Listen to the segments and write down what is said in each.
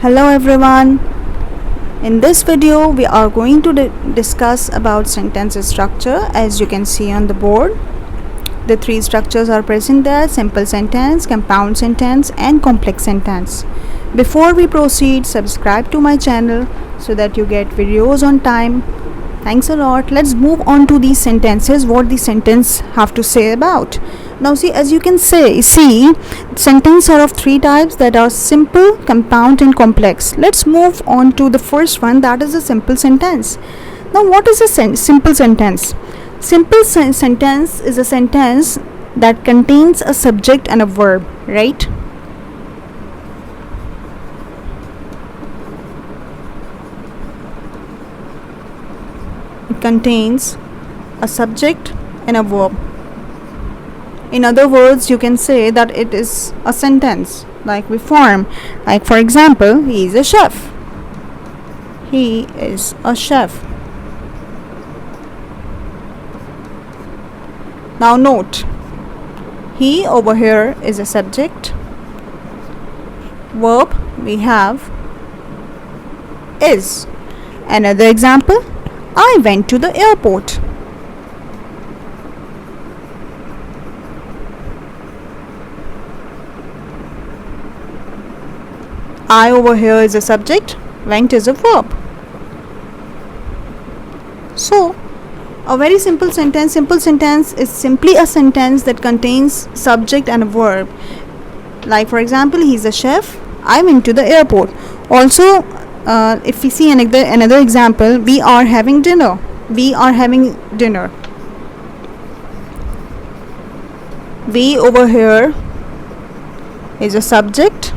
Hello everyone. In this video we are going to discuss about sentence structure. As you can see on the board, the three structures are present there: simple sentence, compound sentence and complex sentence. Before we proceed, subscribe to my channel so that you get videos on time. Thanks a lot. Let's move on to these sentences, what the sentence have to say about. Now see, as you can see, sentences are of three types, that are simple, compound and complex. Let's move on to the first one, that is a simple sentence. Now what is a simple sentence? Simple sentence is a sentence that contains a subject and a verb, right? It contains a subject and a verb. In other words, you can say that it is a sentence like we form. Like for example, he is a chef. He is a chef. Now note, he over here is a subject. Verb we have is. Another example, I went to the airport. I over here is a subject, went is a verb. So, a very simple sentence. Simple sentence is simply a sentence that contains subject and a verb. Like for example, he's a chef, I went to the airport. Also, if we see another example, we are having dinner. We are having dinner. We over here is a subject,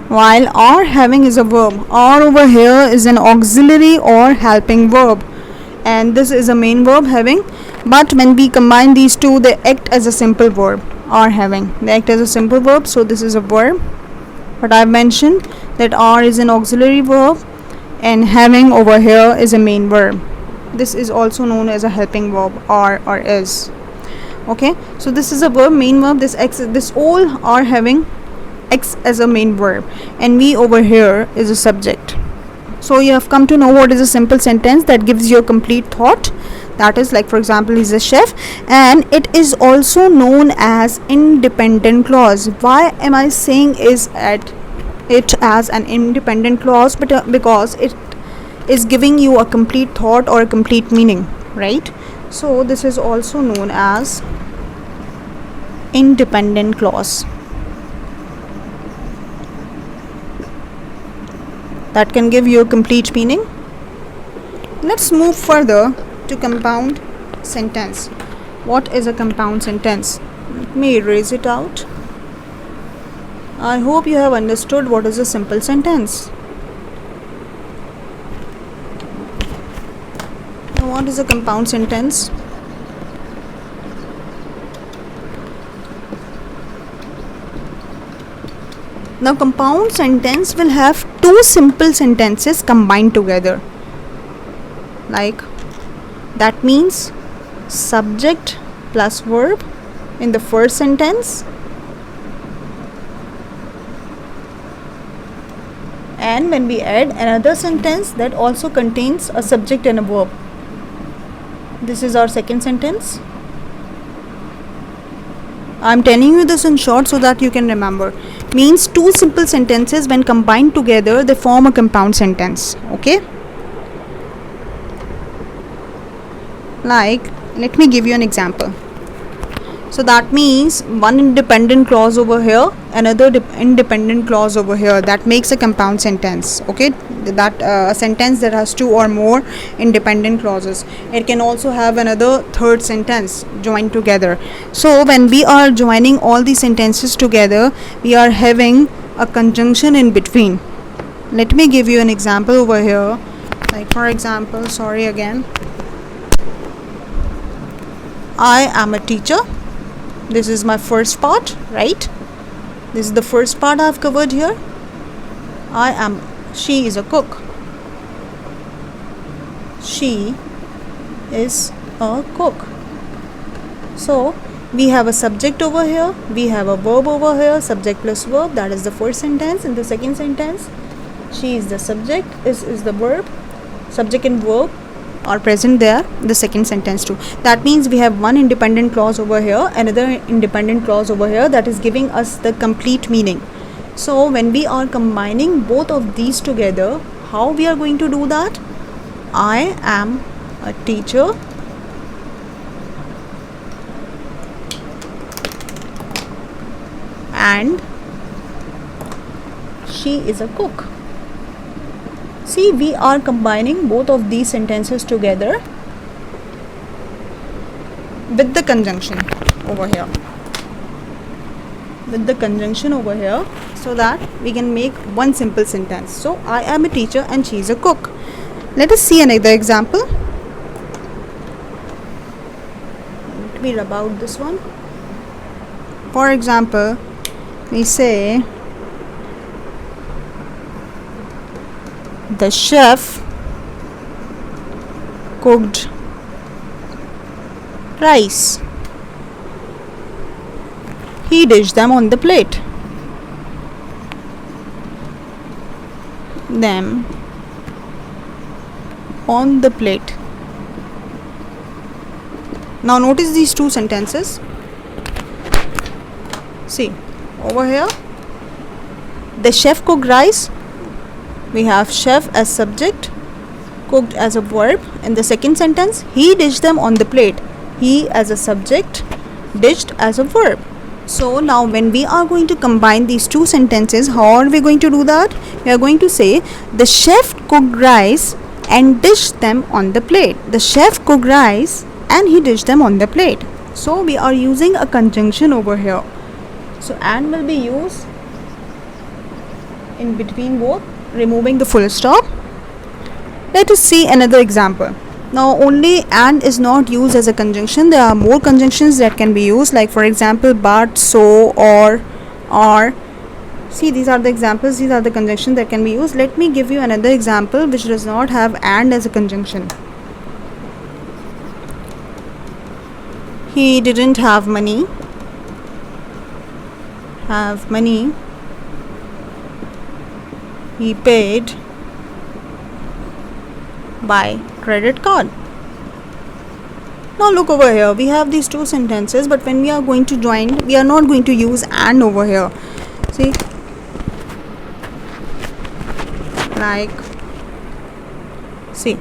while are having is a verb. Are over here is an auxiliary or helping verb, and this is a main verb, having. But when we combine these two, they act as a simple verb. Are having, they act as a simple verb, so this is a verb. But I've mentioned that are is an auxiliary verb and having over here is a main verb. This is also known as a helping verb, are or is. Okay, so this is a verb, main verb. This all are having acts as a main verb, and we over here is a subject. So you have come to know what is a simple sentence. That gives you a complete thought. That is, like for example, he's a chef, and it is also known as independent clause. Why am I saying it as an independent clause? But because it is giving you a complete thought or a complete meaning, right? So this is also known as independent clause. That can give you a complete meaning. Let's move further to compound sentence. What is a compound sentence? Let me erase it out. I hope you have understood what is a simple sentence. Now, what is a compound sentence? Now, compound sentence will have two simple sentences combined together. Like, that means subject plus verb in the first sentence, and when we add another sentence that also contains a subject and a verb, this is our second sentence. I'm telling you this in short so that you can remember. Means two simple sentences, when combined together, they form a compound sentence. Okay, like let me give you an example. So that means one independent clause over here, another independent clause over here. That makes a compound sentence. Okay, that a sentence that has two or more independent clauses. It can also have another third sentence joined together. So when we are joining all these sentences together, we are having a conjunction in between. Let me give you an example over here. Like for example, I am a teacher. This is my first part, right? This is the first part I've covered here. She is a cook. She is a cook. So We have a subject over here, we have a verb over here, subject plus verb, that is the first sentence. In the second sentence, she is the subject, is the verb, subject and verb are present there in the second sentence too. That means we have one independent clause over here, another independent clause over here, that is giving us the complete meaning. So when we are combining both of these together, how we are going to do that? I am a teacher and she is a cook. See, we are combining both of these sentences together with the conjunction over here. So that we can make one simple sentence. So I am a teacher and she is a cook. Let us see another example. Let me rub out this one. For example, we say the chef cooked rice. He dished them on the plate. Them on the plate. Now notice these two sentences. See, over here, the chef cooked rice. We have chef as subject, cooked as a verb. In the second sentence, he dished them on the plate. He as a subject, dished as a verb. So now when we are going to combine these two sentences, how are we going to do that? We are going to say the chef cooked rice and dished them on the plate. The chef cooked rice and he dished them on the plate. So we are using a conjunction over here. So and will be used in between both, removing the full stop. Let us see another example. Now only and is not used as a conjunction. There are more conjunctions that can be used, like for example but, so, or, are. See, these are the examples, these are the conjunctions that can be used. Let me give you another example which does not have and as a conjunction. He didn't have money. Have money. He paid by credit card. Now look over here, we have these two sentences, but when we are going to join, we are not going to use and over here. See, like, see,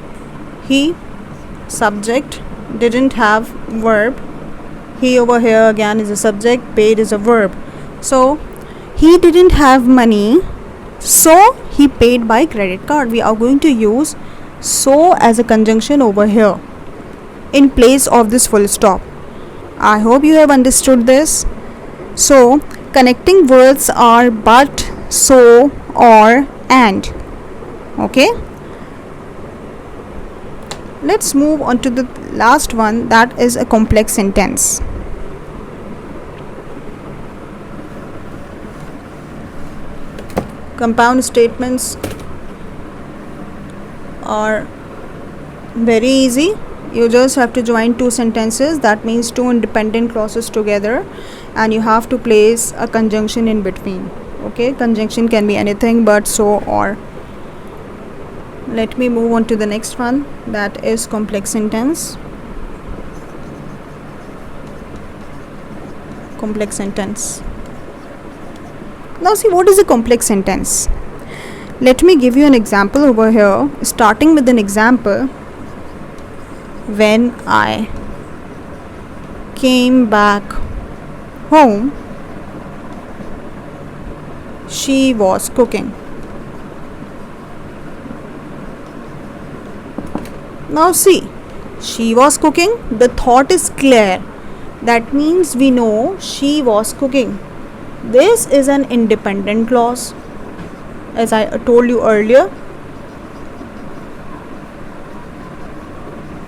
he subject, didn't have verb. He over here again is a subject, paid is a verb. So he didn't have money, so he paid by credit card. We are going to use so as a conjunction over here in place of this full stop. I hope you have understood this. So connecting words are but, so, or, and. Okay, let's move on to the last one, that is a complex sentence. Compound statements are very easy. You just have to join two sentences, that means two independent clauses together, and you have to place a conjunction in between. Okay, conjunction can be anything but, so, or. Let me move on to the next one, that is complex sentence. Complex sentence. Now see, what is a complex sentence? Let me give you an example over here, starting with an example. When I came back home, she was cooking. Now see, she was cooking, the thought is clear. That means we know she was cooking. This is an independent clause, as I told you earlier.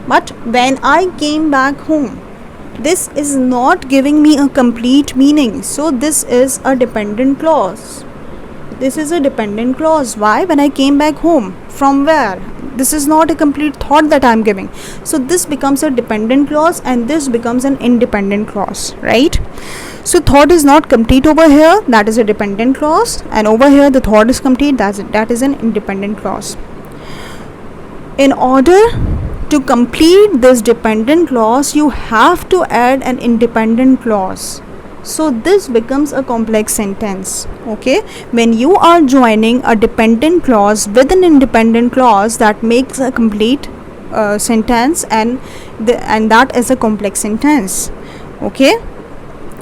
But when I came back home, this is not giving me a complete meaning. So this is a dependent clause. This is a dependent clause. Why? When I came back home. From where? This is not a complete thought that I'm giving. So this becomes a dependent clause and this becomes an independent clause, right? So thought is not complete over here, that is a dependent clause, and over here the thought is complete, that is an independent clause. In order to complete this dependent clause, you have to add an independent clause. So this becomes a complex sentence. Okay, when you are joining a dependent clause with an independent clause, that makes a complete sentence, and that is a complex sentence. Okay,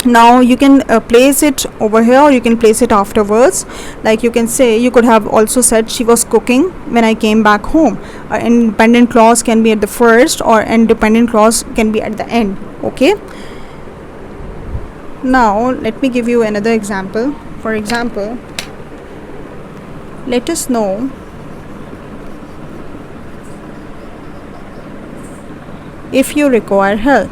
now you can place it over here, or you can place it afterwards. Like you can say, you could have also said she was cooking when I came back home. An independent clause can be at the first, or an independent clause can be at the end. Okay, now let me give you another example. For example, let us know if you require help.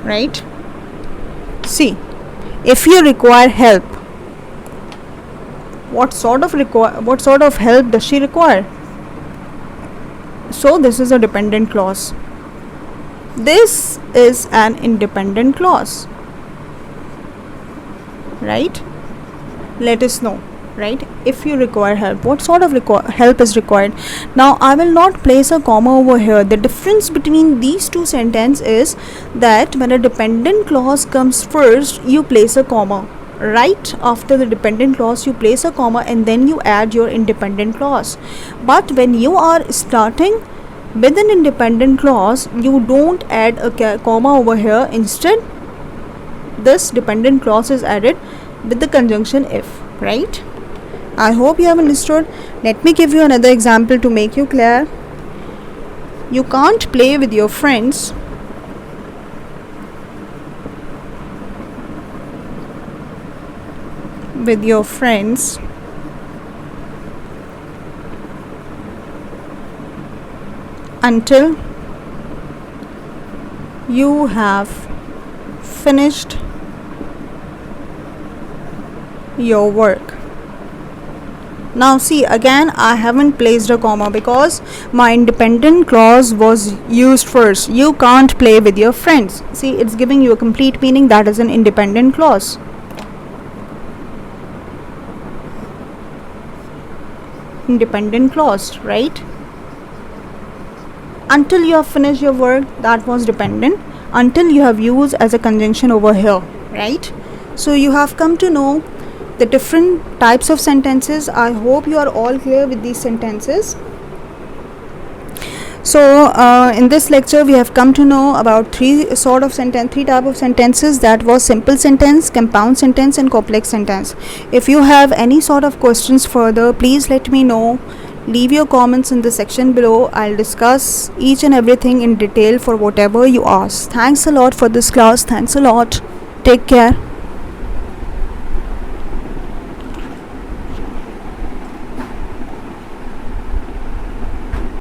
Right? See, if you require help, what sort of help does she require? So this is a dependent clause. This is an independent clause, right? Let us know, right? If you require help, what sort of help is required? Now I will not place a comma over here. The difference between these two sentences is that when a dependent clause comes first, you place a comma. Right after the dependent clause, you place a comma and then you add your independent clause. But when you are starting with an independent clause, you don't add a comma over here. Instead, this dependent clause is added with the conjunction if, right? I hope you have understood. Let me give you another example to make you clear. You can't play with your friends until you have finished your work. Now see, again I haven't placed a comma because my independent clause was used first. You can't play with your friends. See, it's giving you a complete meaning. That is an independent clause. Independent clause, right? Until you have finished your work, that was dependent. Until you have used as a conjunction over here, right? So you have come to know the different types of sentences. I hope you are all clear with these sentences. So in this lecture we have come to know about three type of sentences. That was simple sentence, compound sentence, and complex sentence. If you have any sort of questions further, please let me know. Leave your comments in the section below. I'll discuss each and everything in detail for whatever you ask. Thanks a lot for this class. Thanks a lot. Take care.